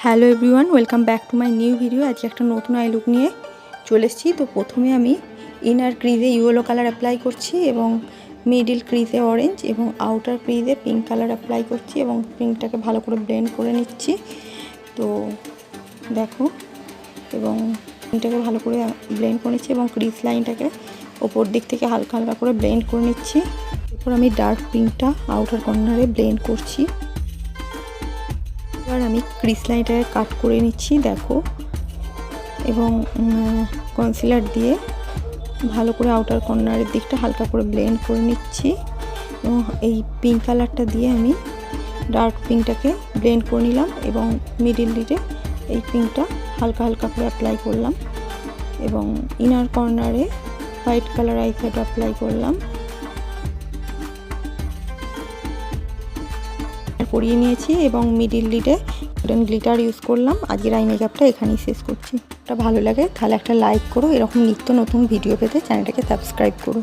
Hello everyone, welcome back to my new video. আজকে একটা নতুন আই লুক নিয়ে চলে এসেছি। তো প্রথমে আমি ইনার ক্রিজে ইয়েলো কালার অ্যাপ্লাই করছি এবং মিডিল ক্রিজে অরেঞ্জ এবং আউটার ক্রিজে পিঙ্ক কালার অ্যাপ্লাই করছি এবং পিঙ্কটাকে ভালো করে ব্লেন্ড করে নিচ্ছি। তো দেখো, এবং পিঙ্কটাকে ভালো করে ব্লেন্ড করে নিচ্ছি এবং ক্রিজ লাইনটাকে ওপর দিক থেকে হালকা হালকা করে ব্লেন্ড করে নিচ্ছি। এরপর আমি ডার্ক পিঙ্কটা আউটার কর্নারে ব্লেন্ড করছি। এবার আমি ক্রিজ লাইনটাকে কাট করে নিচ্ছি দেখো, এবং কনসিলার দিয়ে ভালো করে আউটার কর্নারের দিকটা হালকা করে ব্লেন্ড করে নিচ্ছি এবং এই পিঙ্ক কালারটা দিয়ে আমি ডার্ক পিঙ্কটাকে ব্লেন্ড করে নিলাম এবং মিডিল দিকে এই পিঙ্কটা হালকা হালকা করে অ্যাপ্লাই করলাম এবং ইনার কর্নারে হোয়াইট কালার আইশ্যাডো অ্যাপ্লাই করলাম, পরিয়ে নিয়েছি এবং মিডিল লিডে গোল্ডেন গ্লিটার ইউজ করলাম। আজকের আই মেকআপটা এখানেই শেষ করছি। এটা ভালো লাগে তাহলে একটা লাইক করো, এরকম নিত্য নতুন ভিডিও পেতে চ্যানেলটাকে সাবস্ক্রাইব করো।